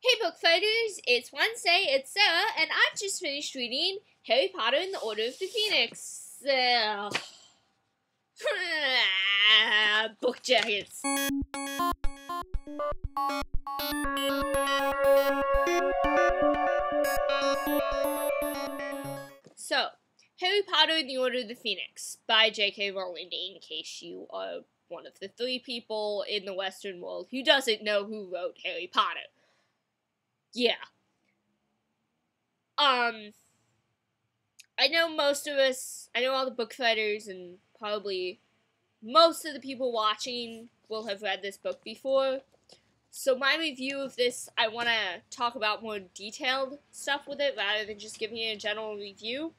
Hey book fighters, it's Wednesday, it's Sarah, and I've just finished reading Harry Potter and the Order of the Phoenix. Book jackets. So, Harry Potter and the Order of the Phoenix by J.K. Rowling, in case you are one of the 3 people in the Western world who doesn't know who wrote Harry Potter. Yeah. I know most of us, I know all the book fighters, and probably most of the people watching will have read this book before. So my review of this, I want to talk about more detailed stuff with it, rather than just giving you a general review.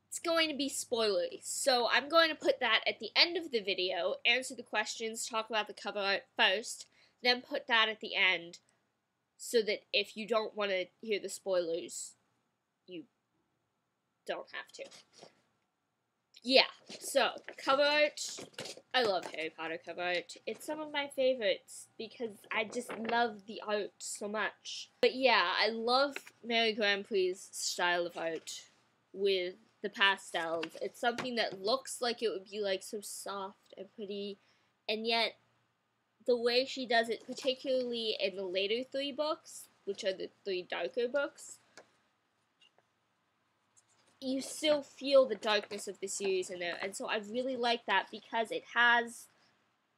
It's going to be spoilery, so I'm going to put that at the end of the video, answer the questions, talk about the cover art first, then put that at the end, so that if you don't want to hear the spoilers, you don't have to. Yeah, so, cover art. I love Harry Potter cover art. It's some of my favorites, because I just love the art so much. But yeah, I love Mary Grand Prix's style of art with the pastels. It's something that looks like it would be like so soft and pretty, and yet the way she does it, particularly in the later 3 books, which are the 3 darker books, you still feel the darkness of the series in there, and so I really like that because it has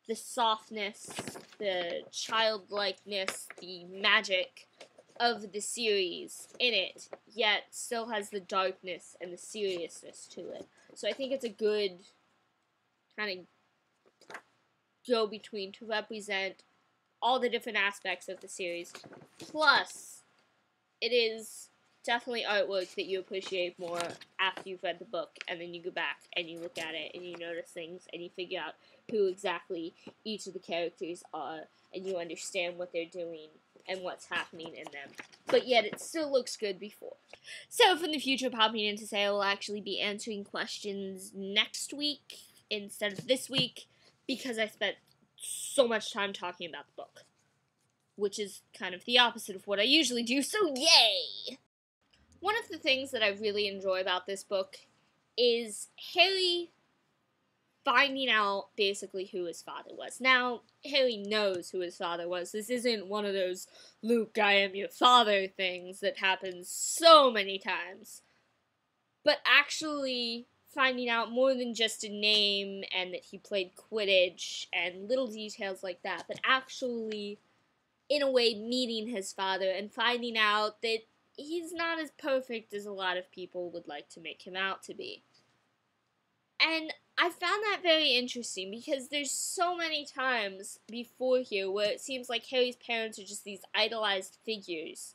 the softness, the childlikeness, the magic of the series in it, yet still has the darkness and the seriousness to it. So I think it's a good kind of go-between to represent all the different aspects of the series. Plus, it is definitely artwork that you appreciate more after you've read the book, and then you go back and you look at it and you notice things and you figure out who exactly each of the characters are, and you understand what they're doing and what's happening in them. But yet it still looks good before. So from the future popping in to say I will actually be answering questions next week instead of this week, because I spent so much time talking about the book, which is kind of the opposite of what I usually do, so yay! One of the things that I really enjoy about this book is Harry finding out basically who his father was. Now, Harry knows who his father was. This isn't one of those Luke, I am your father things that happens so many times. But actually finding out more than just a name and that he played Quidditch and little details like that, but actually, in a way, meeting his father and finding out that he's not as perfect as a lot of people would like to make him out to be. And I found that very interesting, because there's so many times before here where it seems like Harry's parents are just these idolized figures.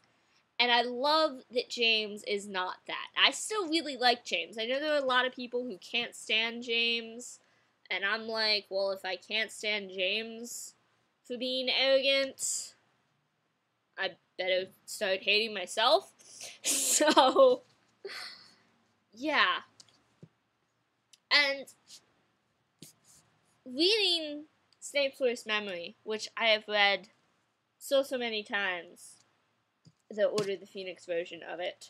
And I love that James is not that. I still really like James. I know there are a lot of people who can't stand James, and I'm like, well, if I can't stand James for being arrogant, I better start hating myself. So, yeah. And reading Snape's Worst Memory, which I have read so many times, the Order of the Phoenix version of it,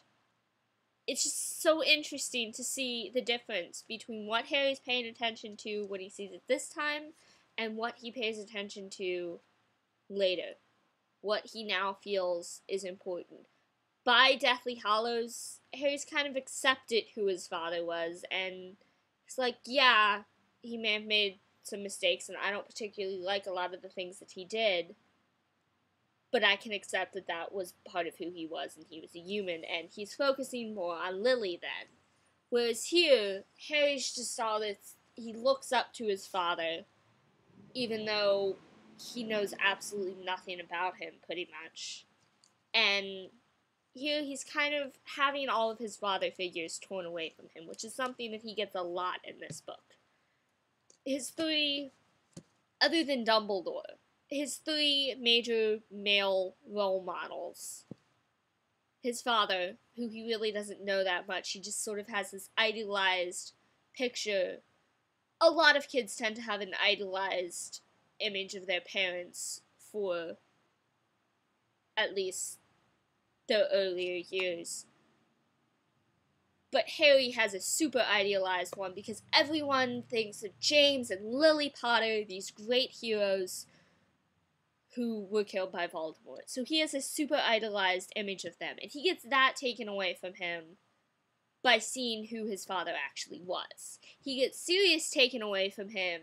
it's just so interesting to see the difference between what Harry's paying attention to when he sees it this time and what he pays attention to later. What he now feels is important. By Deathly Hallows, Harry's kind of accepted who his father was, and it's like, yeah, he may have made some mistakes, and I don't particularly like a lot of the things that he did, but I can accept that that was part of who he was, and he was a human, and he's focusing more on Lily then. Whereas here, Harry's just all this, he looks up to his father, even though he knows absolutely nothing about him, pretty much. And here he's kind of having all of his father figures torn away from him, which is something that he gets a lot in this book. His 3, other than Dumbledore, his 3 major male role models. His father, who he really doesn't know that much, he just sort of has this idealized picture. A lot of kids tend to have an idealized image of their parents for at least the earlier years. But Harry has a super idealized one because everyone thinks of James and Lily Potter, these great heroes who were killed by Voldemort. So he has a super idealized image of them, and he gets that taken away from him by seeing who his father actually was. He gets Sirius taken away from him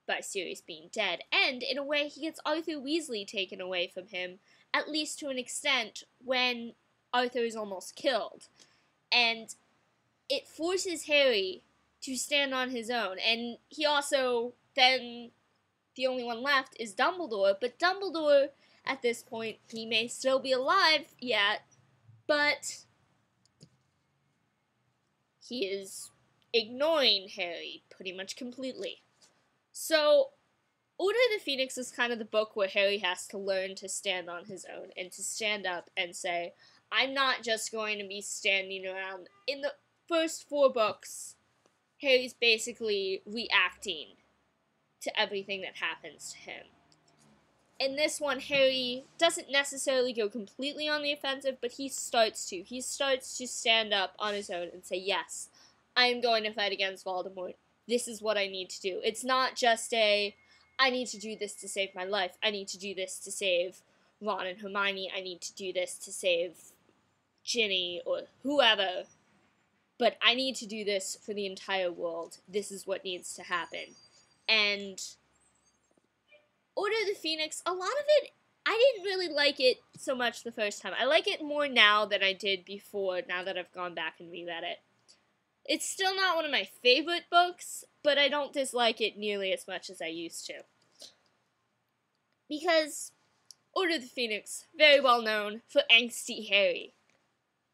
by Sirius being dead, and in a way he gets Arthur Weasley taken away from him, at least to an extent, when Arthur is almost killed. And it forces Harry to stand on his own. And he also, then, the only one left is Dumbledore. But Dumbledore, at this point, he may still be alive yet, but he is ignoring Harry pretty much completely. So, Order of the Phoenix is kind of the book where Harry has to learn to stand on his own and to stand up and say, I'm not just going to be standing around. In the first 4 books, Harry's basically reacting to everything that happens to him. In this one, Harry doesn't necessarily go completely on the offensive, but he starts to. He starts to stand up on his own and say, yes, I am going to fight against Voldemort. This is what I need to do. It's not just I need to do this to save my life. I need to do this to save Ron and Hermione. I need to do this to save Ginny or whoever. But I need to do this for the entire world. This is what needs to happen. And Order of the Phoenix, a lot of it, I didn't really like it so much the first time. I like it more now than I did before, now that I've gone back and reread it. It's still not one of my favorite books, but I don't dislike it nearly as much as I used to. Because Order of the Phoenix, very well known for angsty Harry.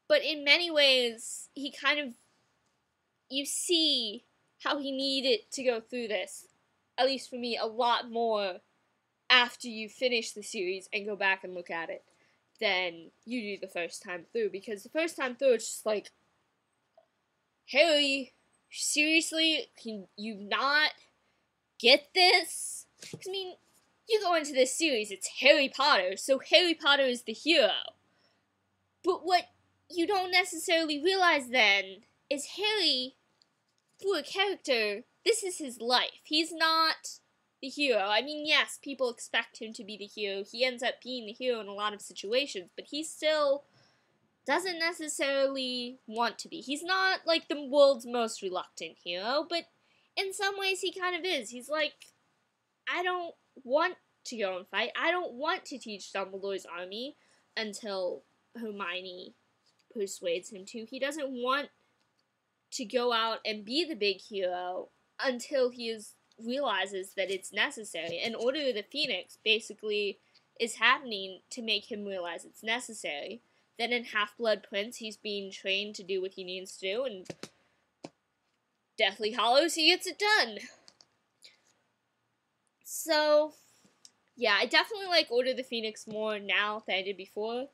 But in many ways, he kind of, you see how he needed to go through this, at least for me, a lot more after you finish the series and go back and look at it than you do the first time through. Because the first time through, it's just like, Harry, seriously, can you not get this? Because, I mean, you go into this series, it's Harry Potter, so Harry Potter is the hero. But what you don't necessarily realize then is Harry, for a character, this is his life. He's not the hero. I mean, yes, people expect him to be the hero. He ends up being the hero in a lot of situations, but he still doesn't necessarily want to be. He's not, like, the world's most reluctant hero, but in some ways he kind of is. He's like, I don't want to go and fight. I don't want to teach Dumbledore's army until Hermione persuades him to. He doesn't want to go out and be the big hero until he realizes that it's necessary. And Order of the Phoenix basically is happening to make him realize it's necessary. Then in Half-Blood Prince, he's being trained to do what he needs to do, and Deathly Hallows, he gets it done. So, yeah, I definitely like Order of the Phoenix more now than I did before.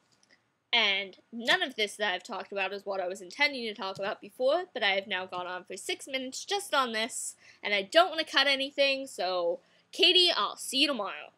And none of this that I've talked about is what I was intending to talk about before, but I have now gone on for 6 minutes just on this, and I don't want to cut anything, so Katie, I'll see you tomorrow.